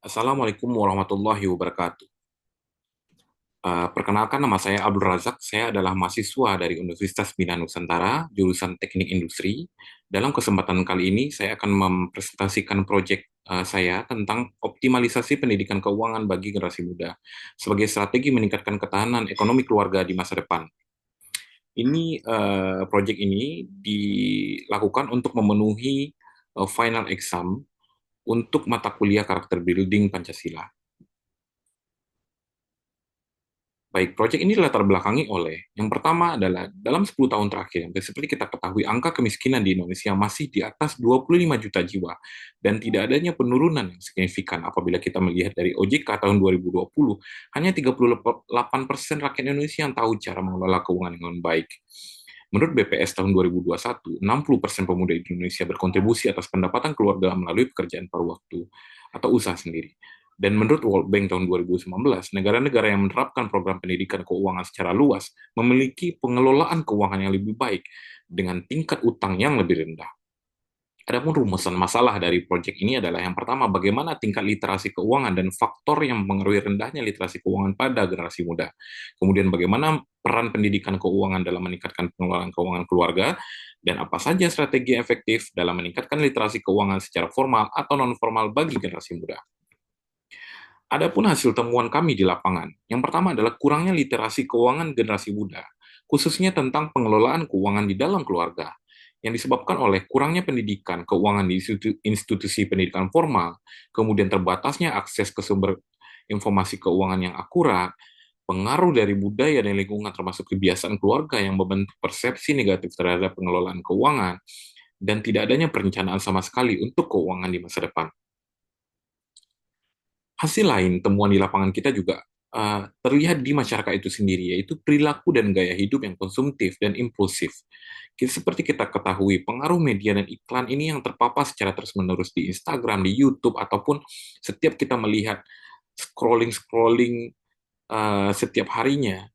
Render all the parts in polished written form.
Assalamualaikum warahmatullahi wabarakatuh. Perkenalkan, nama saya Abdul Razak. Saya adalah mahasiswa dari Universitas Bina Nusantara, jurusan Teknik Industri. Dalam kesempatan kali ini, saya akan mempresentasikan proyek saya tentang optimalisasi pendidikan keuangan bagi generasi muda sebagai strategi meningkatkan ketahanan ekonomi keluarga di masa depan. Proyek ini dilakukan untuk memenuhi final exam untuk mata kuliah karakter building Pancasila. Baik, proyek ini dilatar belakangi oleh, yang pertama adalah dalam 10 tahun terakhir, seperti kita ketahui, angka kemiskinan di Indonesia masih di atas 25 juta jiwa, dan tidak adanya penurunan yang signifikan apabila kita melihat dari OJK tahun 2020, hanya 38% rakyat Indonesia yang tahu cara mengelola keuangan dengan baik. Menurut BPS tahun 2021, 60% pemuda di Indonesia berkontribusi atas pendapatan keluarga melalui pekerjaan paruh waktu atau usaha sendiri. Dan menurut World Bank tahun 2019, negara-negara yang menerapkan program pendidikan keuangan secara luas memiliki pengelolaan keuangan yang lebih baik dengan tingkat utang yang lebih rendah. Adapun rumusan masalah dari proyek ini adalah yang pertama, bagaimana tingkat literasi keuangan dan faktor yang mempengaruhi rendahnya literasi keuangan pada generasi muda. Kemudian bagaimana peran pendidikan keuangan dalam meningkatkan pengelolaan keuangan keluarga, dan apa saja strategi efektif dalam meningkatkan literasi keuangan secara formal atau non-formal bagi generasi muda. Adapun hasil temuan kami di lapangan, yang pertama adalah kurangnya literasi keuangan generasi muda, khususnya tentang pengelolaan keuangan di dalam keluarga, yang disebabkan oleh kurangnya pendidikan keuangan di institusi pendidikan formal, kemudian terbatasnya akses ke sumber informasi keuangan yang akurat, pengaruh dari budaya dan lingkungan termasuk kebiasaan keluarga yang membentuk persepsi negatif terhadap pengelolaan keuangan, dan tidak adanya perencanaan sama sekali untuk keuangan di masa depan. Hasil lain, temuan di lapangan kita juga terlihat di masyarakat itu sendiri, yaitu perilaku dan gaya hidup yang konsumtif dan impulsif. Seperti kita ketahui, pengaruh media dan iklan ini yang terpapar secara terus-menerus di Instagram, di YouTube, ataupun setiap kita melihat scrolling-scrolling setiap harinya,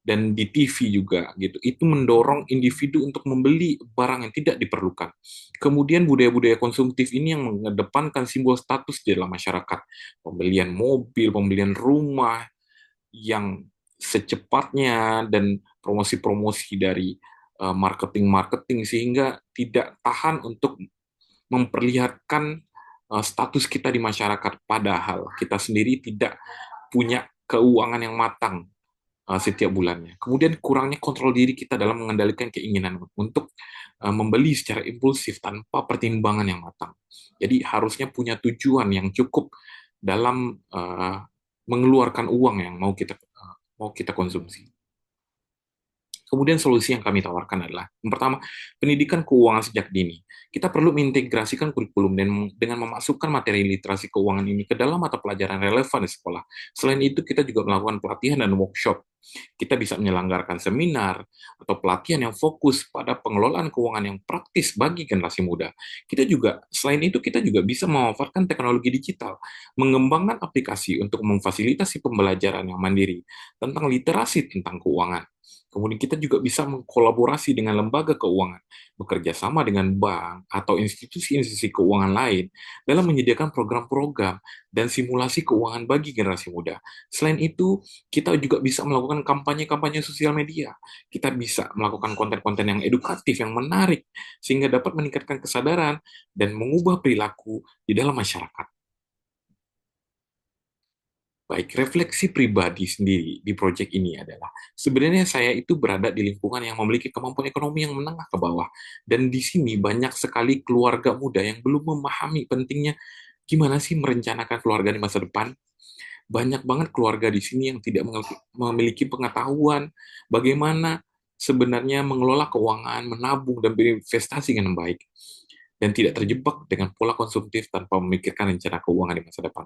dan di TV juga gitu. Itu mendorong individu untuk membeli barang yang tidak diperlukan. Kemudian budaya-budaya konsumtif ini yang mengedepankan simbol status di dalam masyarakat. Pembelian mobil, pembelian rumah yang secepatnya, dan promosi-promosi dari marketing-marketing sehingga tidak tahan untuk memperlihatkan status kita di masyarakat, padahal kita sendiri tidak punya keuangan yang matang setiap bulannya. Kemudian kurangnya kontrol diri kita dalam mengendalikan keinginan untuk membeli secara impulsif tanpa pertimbangan yang matang. Jadi harusnya punya tujuan yang cukup dalam mengeluarkan uang yang mau kita konsumsi. Kemudian solusi yang kami tawarkan adalah, yang pertama, pendidikan keuangan sejak dini. Kita perlu mengintegrasikan kurikulum dan dengan memasukkan materi literasi keuangan ini ke dalam mata pelajaran relevan di sekolah. Selain itu, kita juga melakukan pelatihan dan workshop. Kita bisa menyelenggarakan seminar atau pelatihan yang fokus pada pengelolaan keuangan yang praktis bagi generasi muda. Selain itu, kita juga bisa memanfaatkan teknologi digital, mengembangkan aplikasi untuk memfasilitasi pembelajaran yang mandiri tentang literasi tentang keuangan. Kemudian kita juga bisa mengkolaborasi dengan lembaga keuangan, bekerja sama dengan bank atau institusi-institusi keuangan lain dalam menyediakan program-program dan simulasi keuangan bagi generasi muda. Selain itu, kita juga bisa melakukan kampanye-kampanye sosial media. Kita bisa melakukan konten-konten yang edukatif, yang menarik, sehingga dapat meningkatkan kesadaran dan mengubah perilaku di dalam masyarakat. Baik, refleksi pribadi sendiri di proyek ini adalah, sebenarnya saya itu berada di lingkungan yang memiliki kemampuan ekonomi yang menengah ke bawah. Dan di sini banyak sekali keluarga muda yang belum memahami pentingnya gimana sih merencanakan keluarga di masa depan. Banyak banget keluarga di sini yang tidak memiliki pengetahuan bagaimana sebenarnya mengelola keuangan, menabung, dan berinvestasi dengan baik. Dan tidak terjebak dengan pola konsumtif tanpa memikirkan rencana keuangan di masa depan.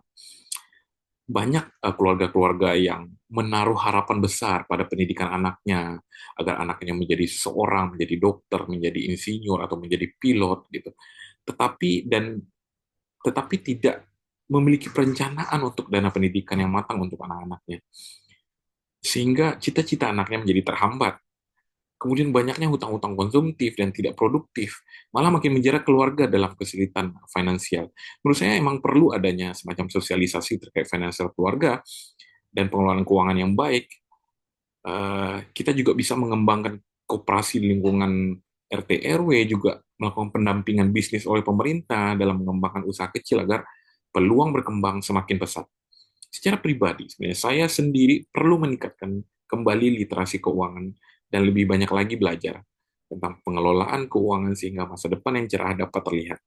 Banyak keluarga-keluarga yang menaruh harapan besar pada pendidikan anaknya, agar anaknya menjadi seseorang, menjadi dokter, menjadi insinyur, atau menjadi pilot gitu. Tetapi tidak memiliki perencanaan untuk dana pendidikan yang matang untuk anak-anaknya. Sehingga cita-cita anaknya menjadi terhambat. Kemudian banyaknya hutang-hutang konsumtif dan tidak produktif, malah makin menjerat keluarga dalam kesulitan finansial. Menurut saya emang perlu adanya semacam sosialisasi terkait finansial keluarga dan pengelolaan keuangan yang baik. Kita juga bisa mengembangkan koperasi di lingkungan RT RW, juga melakukan pendampingan bisnis oleh pemerintah dalam mengembangkan usaha kecil agar peluang berkembang semakin pesat. Secara pribadi, sebenarnya saya sendiri perlu meningkatkan kembali literasi keuangan dan lebih banyak lagi belajar tentang pengelolaan keuangan sehingga masa depan yang cerah dapat terlihat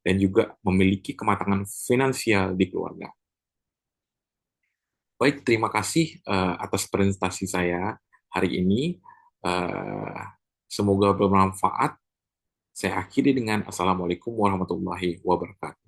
dan juga memiliki kematangan finansial di keluarga. Baik, terima kasih atas presentasi saya hari ini. Eh, Semoga bermanfaat. Saya akhiri dengan Assalamualaikum warahmatullahi wabarakatuh.